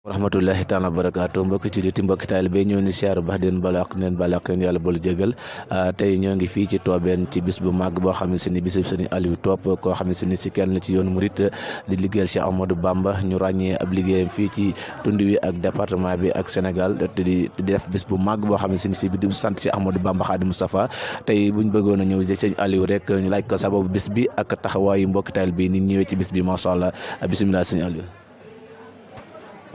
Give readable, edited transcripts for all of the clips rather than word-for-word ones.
warahmatullahi taala barakaatu mbokki julliti mbokki taalibe ñoo ni siyaar baax den balaq neen balaq leen yàlla boolu jégal tey ñoo ngi fii ci Toobeen ci bis bu màgg boo xam ne si ni bisub Sëriñ Aliou Top koo xam ne si ni si kenn ci yoonu murit di liggéeyal Cheikh Ahmadou Bamba ñu ràññee ab liggéeyam fii ci tund wi ak département bi ak Sénégal te di def bis bu màgg boo xam ne si ni si bi di sant Cheikh Ahmadou Bamba Xaadimu Mustafaa tey buñ bëggoon a ñëw ci Sëriñ Aliou rek ñu laaj ko sababu bis bi ak taxawaayu mbokki taalibe ni ñëwee ci bis bi macha allah bisimilah Sëriñ Aliou.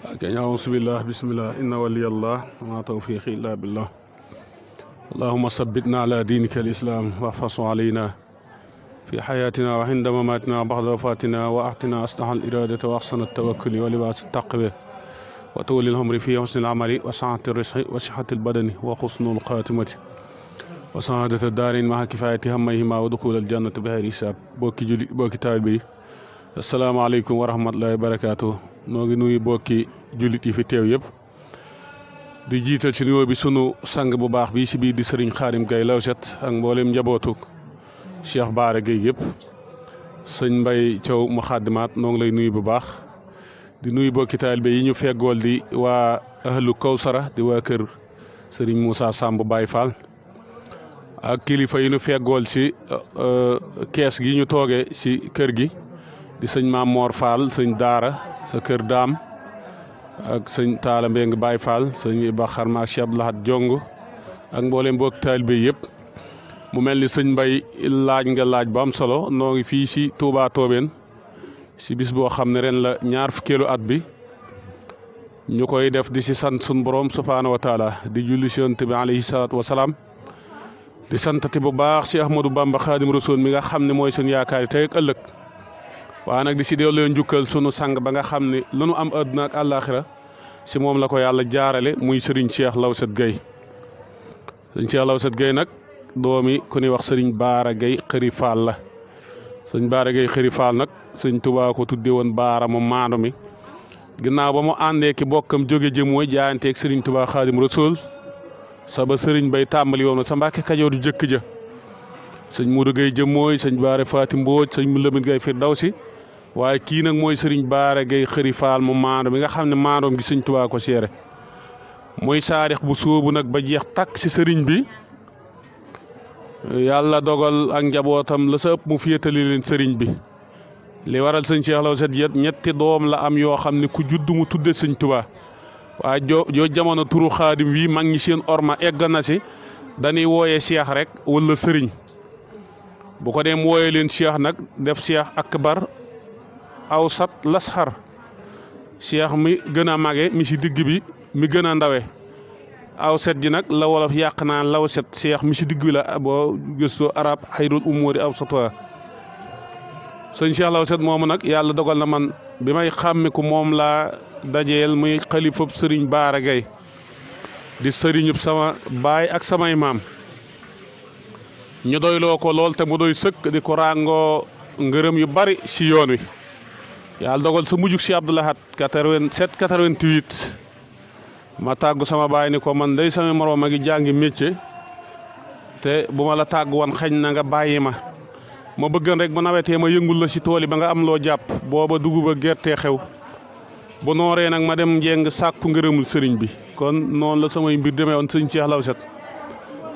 أعوذ بالله بسم الله إن ولي الله وما توفيقي إلا بالله اللهم ثبتنا على دينك الإسلام واحفظه علينا في حياتنا وعند مماتنا وبعد وفاتنا وأعطنا أصلح الإرادة وأحسن التوكل ولباس التقوى وطول العمر في حسن العمل وسعة الرزق وصحة البدن وحسن الخاتمة وسعادة الدارين مع كفاية هميهما ودخول الجنة بغير حساب بوكي taalibe asalaamaaleykum wa rahmatullahi wa barakaatu noo ngi nuyu bokki jullit yi fi teew yëpp di jiital ci nuyoo bi sunu sang bu baax bi si biir di sëriñ Xaadim Gaye Lawset ak mboolem njabootu Cheikh Baara Gaye yëpp sëñ Mbay Thiaw Muxaddamaat noo ngi lay nuyu bu baax di nuyu bokki taalibe yi ñu feggool di waa ahlu Kawsara di waa kër sëriñ Moussa Samb Baye Fall ak kilifa yi ñu feggool si kees gi ñu toogee si kër gi di sëñ Maam Moor Fall sëñ Daara sa kër daam ak sëñ Taala Mbeng Baay Fall sëñ Iba Xarma ak Cheikh Abdoulahat Jong ak mboolem mbokk taalibe yëpp mu mel ni sëñ Mbay laaj nga laaj bu am solo noo ngi fii si Touba Toobeen si bis boo xam ne ren la ñaar fukkeelu at bi ñu koy def di si sant sun borom subhaanahu wa taala di julli si Yonent bi alayhi salaatu wa salaam di santati bu baax si Ahmadou Bamba Xaadim Rasuul mi nga xam ne mooy suñu yaakaar tey ak ëllëg waaye nag di si delloo njukkal sunu sang ba nga xam ne lu nu am àdduna ak àllaaxira si moom la ko yàlla jaarale muy Serigne Cheikh Lawset Gaye Serigne Cheikh Lawset Gaye nag doomi ku ñuy wax Serigne Baara Gaye Xëri Fall la Serigne Baara Gaye Xëri Fall nag Serigne Touba ko tudde woon Baara mu maandu mi ginnaaw ba mu àndee ki bokkam jóge jëm mooy jaayanteeg Serigne Touba Xaadim Rasuul sa ba Serigne Bay tàmbali woon sa Mbàkke Kajoor du jëkk ja sëñ Modou Gaye jëm mooy sëñ Baara Faati Mbooj sëñ Lamine Gaye Firdawsi waaye kii nag mooy Serigne Baara Gaye Xëri Fall mu maando mi nga xam ne maandoom gi sëñ Tuubaa ko seere mooy saarix bu sóobu nag ba jeex takk si sëriñ bi yàlla dogal ak njabootam la sa ëpp mu féetali leen sëriñ bi li waral sëñ Cheikh Lawset yet ñetti doom la am yoo xam ne ku judd mu tudde sëñ Tuubaa waaye joo jamono turu xaadim wi mag ñi seen orma egg na si dañuy wooyee Cheikh rek wala sëriñ bu ko dem wooyee leen Cheikh nag def Cheikh akbar awsat lasxar Cheikh mi gën a mage mi si digg bi mi gën a ndawe awsat ji nag la wolof yàq naa lawset Cheikh mi si digg bi la boo gëstoo arab xayrul umuri awsatuha sëñ Cheikh Lawset moomu nag yàlla dogal na man bi may xàmmiku moom laa dajeel muy xalifab sëriñ Baara Gaye di sëriñub sama baay ak samay maam ñu doyloo ko lool te mu doy sëkk di ko ràngoo ngërëm yu bari si yoon wi yàlla dogal sa mujjug si Abdoulahat 87 88 ma tàggu sama baay ni ko man day sama moroom a ngi jàngi métier te bu ma la tàgg woon xañ na nga bàyyi ma bëggan rek bu nawetee ma yëngul la si tool yi ba nga am loo jàpp booba dugub ak gerte xew bu nooree nag ma dem njeng sàkku ngërëmul sëriñ bi kon noonu la samay mbir demee woon sëñ Cheikh Lawset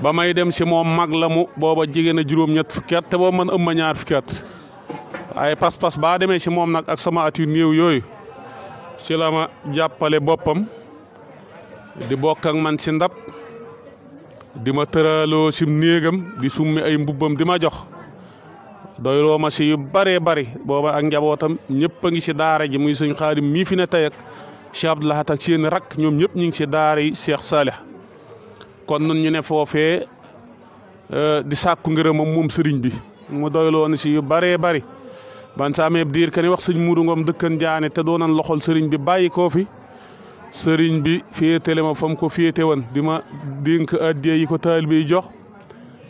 ba may dem si moom mag la mu booba jigéen a juróom-ñett fukki at te boobu man ëmma ñaar fukki at ay pas-pas baa demee si moom nag ak sama at yu néew yooyu ci la ma jàppale boppam di bokk ak man si ndab di ma tëraloo si néegam di summi ay mbubbam di ma jox doyloo ma si yu bëree bëri booba ak njabootam ñëpp a ngi si daara ji muy sëñ Xaadim mii fi ne tey ak Cheikh Abdoulahat ak seen rakk ñoom ñëpp ñu ngi si daara yi Cheikh Salih kon nun ñu ne foofee di sàkku ngërëmam moom sëriñ bi mu doyloo na si yu bëree bëri ban sa amee diir ka ni wax sëñ Muudu Ngom dëkkan jaane te doonan loxol sëriñ bi bàyyi koo fi sëriñ bi féetale ma fa mu ko féete woon di ma dénk addiya yi ko taalibe yi jox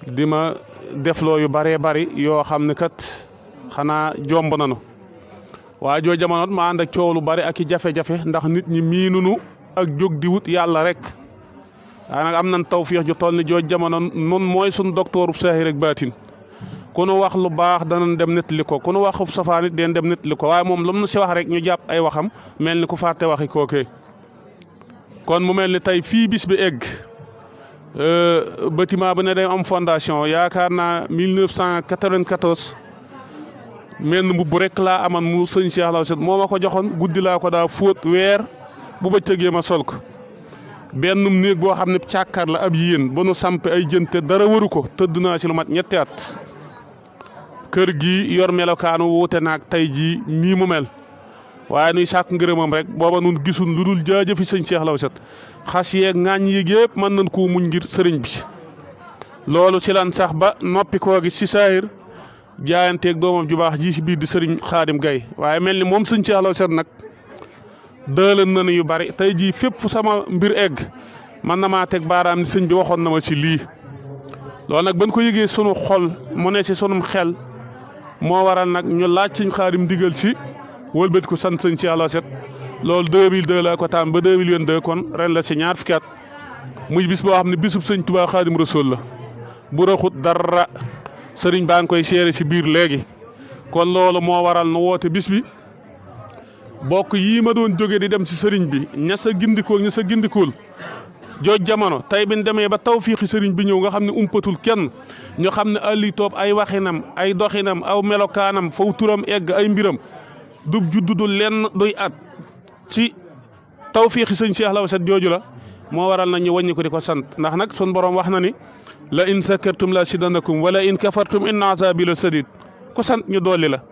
di ma defloo yu bëree bëri yoo xam ne kat xanaa jomb nanu waaye joo jamonoot ma ànd ak coow lu bëri ak i jafe-jafe ndax nit ñi miinunu ak jóg di wut yàlla rek waaye nag am nañ tawfiix ju toll ni joo jamono nun mooy suñ docteur saahir ak baatin ku nu wax lu baax danañ dem nettali ko ku nu wax safaan it den dem nettali ko waaye moom lu mu si wax rek ñu jàpp ay waxam mel ni ku fàtte waxi kookee kon mu mel ni tey fii bis bi egg bâtiment bu ne day am fondation yaakaar naa 1994 menn mbubb rek laa aman mu sëñ Cheikh Law Set moo ma ko joxoon guddi laa ko daa fóot weer bu bëccëgee ma sol ko benn néeg boo xam ne càkkar la ab yéen ba nu sampe ay jënte dara waru ko tëdd naa ci lu mat ñetti at kër gi yor melokaanu wuute naag tey jii nii mu mel waaye nuy sàkk ngërëmam rek booba nun gisul lu dul jaajëfi sëñ Cheikh Law Set xas yeeg ŋaañ yeeg yëpp mën nañ koo muñ ngir sëriñ bi loolu ci lan sax ba noppi koo gis ci saahir jaayanteeg doomam ju baax ji ci biir di sëriñ Xaadim Gay waaye mel ni moom sëñ Cheikh Law Set nag dëëlan nañu yu bari tey jii fépp fu sama mbir egg man na maa teg baaraam ni sëñ bi waxoon na ma ci lii loolu nag ban ko yëgee sunu xol mu ne ci sunum xel moo waral nag ñu laaj sëñ Xaadim digal ci wëlbati ko sant sëñ Cheikh Law Set loolu 2002 laa ko taam ba 2022 kon ren la ci ñaar fukki at muy bis boo xam ne bisub sëñ Tuubaa Xaadim Rasuul la bu raxut dara sëriñ baa ngi koy seere ci biir léegi kon loolu moo waral nu woote bis bi bokk yii ma doon jóge di dem ci sëriñ bi ña sa gindikoo ña sa gindikool jooj jamono tey bi ñu demee ba tawfiixi sëriñ bi ñëw nga xam ne umpatul kenn ñu xam ne àlli toob ay waxinam ay doxinam aw melokaanam faw turam egg ay mbiram du juddu du lenn duy at ci tawfiixi sëñ Cheikh Law Set jooju la moo waral na ñu wàññi ko di ko sant ndax nag sun borom wax na ni la in sakartum la sidanakum wala in kafartum inna azabi la sadid ku sant ñu dolli la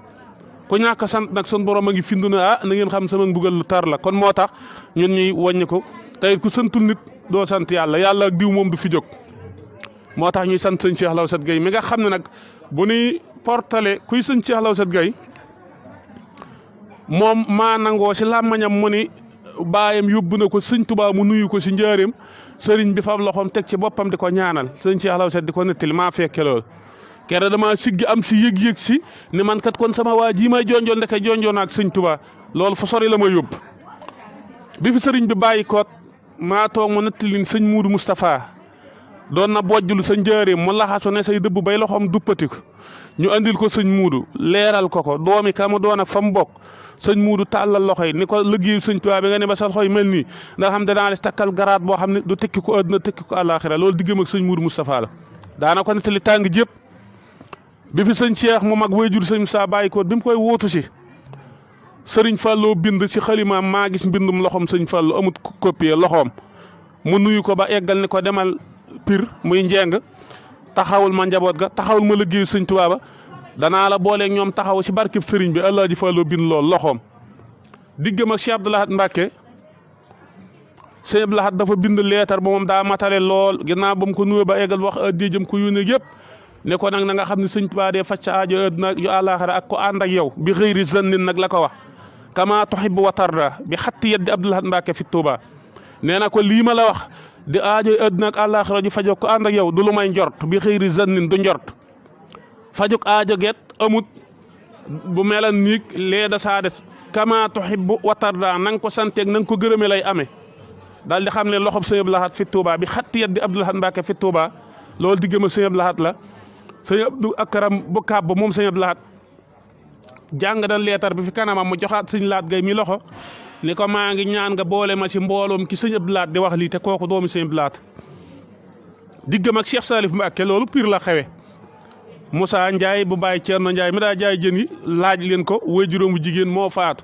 ku ñàkk sant nag sun borom a ngi findu na na ngeen xam sama mbugal lu tar la kon moo tax ñun ñuy wàññi ko tey ku santul nit doo sant yàlla yàlla ak diw moom du fi jóg moo tax ñuy sant sëñ Cheikh Law Set Gay mi nga xam ne nag bu ñuy portale kuy sëñ Cheikh Law Set Gay moom maa nangoo si làmmañam mu ni baayam yóbbu na ko sëñ Tuubaa mu nuyu ko si njaareem sëriñ bi fab loxoom teg ci boppam di ko ñaanal sëñ Cheikh Law Set di ko nettali maa fekke loolu kere dama siggi am si yëg-yëg si ni man kat kon sama waa jii may jonjoon ndeke jonjoon ak sëñ Tuubaa loolu fa sori la ma yóbbu bi fi sëriñ bi bàyyi koot maa toog mu nettali sëñ Muudu Moustapha doon na bojjul sa njaareem mu laxasu ne say dëbb bay loxoom duppati ko ñu andil ko sëñ Muudu leeral ko doomi ka mu doon ak fa mu bokk sëñ Muudu tàllal loxo yi ni ko liggéeyu sëñ Tuubaa bi nga ne ba sa loxo yi mel nii nga xam danaa les takkal garaat boo xam ne du tekki ko àdduna tekki ko àllaaxira loolu diggam ak sëñ Muudu Moustapha la daana ko nettali tàng jëpp bi fi sëñ Cheikh mu mag wayjur sëñ Moussa bàyyi ko bi mu koy wóotu si sëriñ Fallou bind si xalimaam maa gis mbindum loxoom sëñ Fallou amut copier loxoom mu nuyu ko ba eggal ni ko demal pir muy njeng taxawul ma njaboot ga taxawul ma liggéeyu sëñ Tuubaa ba danaa la booleeg ñoom taxaw ci barkeb sëriñ bi Alaaji Fallou bind lool loxoom diggam ak Cheikh Abdou Lahad Mbacke Cheikh Abdou Lahad dafa bind leetar ba moom daa matale lool ginnaaw ba mu ko nuyoo ba eggal wax addiya jëm ko yónnee yëpp ne ko nag na nga xam ne sëñ Tuubaa dee faj sa aajo àddina yu àllaaxira ak ko ànd ak yow bi xëyri zannin nag la ko wax kama tuhibbu wa tarda bi xatti yeddi Abdou Lahad Mbacke fi Touba nee na ko lii ma la wax di aajo àddina ak àllaaxira ju fajoo ko ànd ak yow du lu may njort bi xëyri zannin du njort fajuk aajo get amut bu melan niig lee da saa des kama tuhibbu wa tarda na nga ko santeeg na nga ko gërëme lay amee daal di xam ne loxob sëñ Abdou Lahad fi Touba bi xatti yeddi Abdou Lahad Mbacke fi Touba loolu diggam ak sëñ Abdou Lahad la sëñ Abdou Akaram bu kàbb moom sëñ Abdou Lahad jàng dan leetar bi fi kanamam mu joxaat sëñ Laat Gay mi loxo ni ko maa ngi ñaan nga boole ma ci mbooloom ki sëñ Abdou Lahad di wax lii te kooku doomi sëñ Abdou Lahad diggam ak Cheikh Salif Mbacke loolu pire la xewe Moussa Ndiaye bu Baye Thierno Ndiaye mi daa jaay jën yi laaj leen ko waajuram bu jigéen moo faatu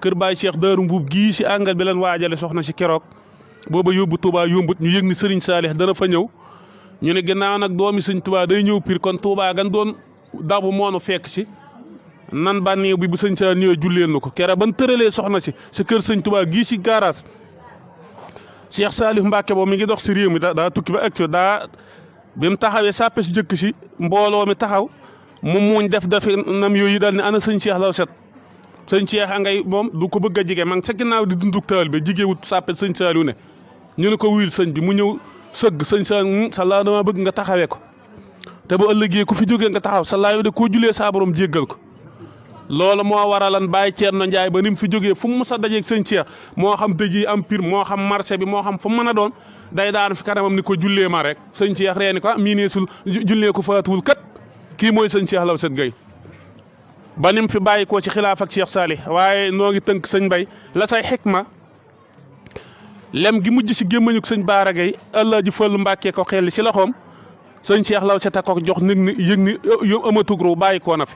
kër Baye Cheikh Daaru Mbuub gii si àngal bi leen waajale soxna si keroog booba yóbbu Touba yombut ñu yëg ni Serigne Salih dana fa ñëw ñu ne ginnaaw nag doomi sëñ Touba day ñëw pir kon Touba gan doon dabu moonu fekk si nan bànneew bi bu sëñ Salih ñëwee julleen na ko keroog ban tëralee soxna si kër sëñ Touba gii si garage Cheikh Salih Mbacke boobu mi ngi dox si réew mi daa tukki ba egg daa bi mu taxawee sàppe si jëkk si mbooloo mi taxaw mu muuñ def nam yooyu daal ne ana sëñ Cheikh Law Set sëñ Cheikh a ngay moom du ko bëgg a jige ma ngi sa ginnaaw di dunduk taal bi jigéewut sàppe sëñ Saliou ne ñu ne ko wuyul sëñ bi mu ñëw sëgg sëñ Saliou sa laa dama bëgg nga taxawee ko te bu ëllëgee ku fi jógee nga taxaw sa laa yow de koo julee saa borom jéggal ko loolu moo waralan Baye Thierno Ndiaye ba ni mu fi jógee fu mu mës a dajeeg sëñ Cheikh moo xam tëj yi am pir moo xam marché bi moo xam fu mu mën a doon day daan fi kanamam ni ko jullee ma rek sëñ Cheikh ree ni ko miineesul jullee ko faatuwul kat kii mooy sëñ Cheikh Law Set Gay ba ni mu fi bàyyi koo ci xilaaf ak Cheikh Salih waaye noo ngi tënk sëñ Bay la say xikma lem gi mujj si gémmañuk sëñ Baara Gaye Alaaji Fallu Mbàkke ko xel si loxoom sëñ Cheikh Law Set ko jox nit ni yëg ni yo amatug ru bàyyi koo na fi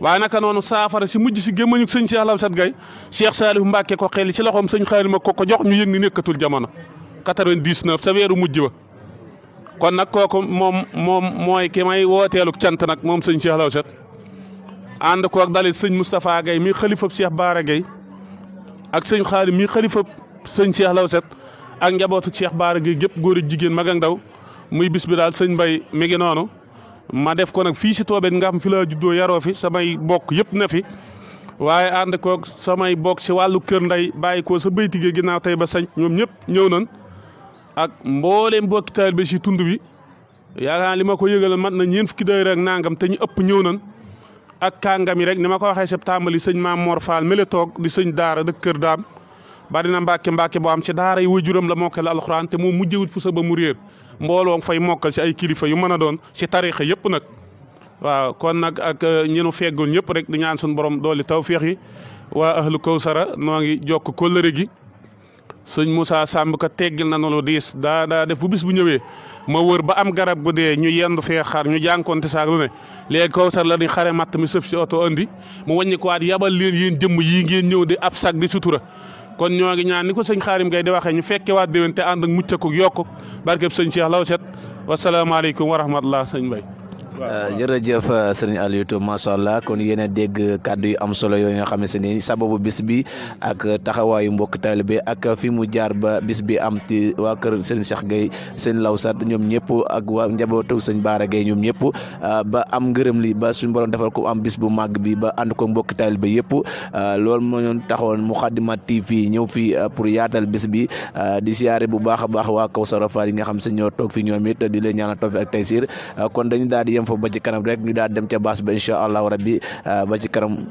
waaye naka noonu saafara si mujj si gémmañuk sëñ Cheikh Law Set Gaye Cheikh Saalihu Mbàkke ko xel si loxoom sëñ Xaalima ko jox ñu yëg ni nekkatul jamono 99 sa weeru mujj ba kon nag kooku moom mooy ki may wooteeluk cant nag moom sëñ Cheikh Law Set ànd koog dalit sëñ Moustapha Gaye mi xalifab Cheikh Baara Gaye ak sëñ Xaalim mi xalifab sëñ Cheikh Law Set ak njabootu Cheikh Baara Gaye gépp góor ak jigéen mag ak ndaw muy bis bi daal sëñ Mbay mi ngi noonu ma def ko nag fii si Toobeen nga xam fi laa juddoo yaroo fi samay bokk yëpp na fi waaye ànd koog samay bokk si wàllu kër nday bàyyi ko sa baytigee ginnaaw tey ba sañ ñoom ñëpp ñëw nañ ak mbooleem mbokki taalibe bi si tund bi yaakaar li ma ko yëgal mat na ñeent fukki daayira ak nangam te ñu ëpp ñëw nañ ak kàngam yi rek ni ma ko waxee septembre li sëñ Maam Mor Fall mi la toog di sëñ daara dëkk kër daam bari na mbàkke boo am si daara yi waajuram la mokkal alxuraan te moom mujjewut fu sa ba mu réer mbooloo fay mokkal si ay kilifa yu mën a doon si tarixa yëpp nag waaw kon nag ak ñenu feggul ñëpp rek di ñaan suñu borom dooli tawféex yi waa ahlu Kawsara noo ngi jokk kóllëre gi sëñ Moussa Samb ka teggil na lu diis daa def bu bis bu ñëwee ma wër ba am garab gu dee ñu yendu fee xar ñu jànkonte saak lu ne léegi Kawsara la di xare matt mi sëf si oto andi mu wàññi ko waat yabal leen yéen jëmm yii ngeen ñëw di ab sag di sutura kon ñoo ngi ñaan ni ko sëñ Xaarim Gaye di waxee ñu fekke waat déwén te ànd ak mucc ak yokk barkeb sëñ Cheikh Law Set wasalaamaaleykum wa rahmatullah sëñ Mbay jërëjëf sëriñ Aliou Touré macha allah kon yéen a dégg kàddu yu am solo yooyu nga xam ne ni sababu bis bi ak taxawaayu mbokk taalibe ak fi mu jaar ba bis bi am ci waa kër sëriñ Cheikh Gaye sëñ Law Set ñoom ñëpp ak waa njabootu sëñ Baara Gaye ñoom ñëpp ba am ngërëm li ba suñu borom defal ko am bis bu màgg bi ba ànd ko mbokk taalibe yëpp loolu moo ñu taxoon Moukhaddamatoul TV ñëw fi pour yaatal bis bi di siyaare bu baax a baax waa Kawsara Fall yi nga xam se ñoo toog fi ñoom it di leen ñaanal tawfiq ak taysir kon dañu daal di foofu ba ci kanam rek ñu daal dem ca baas ba incha allahu rabbi ba ci kanam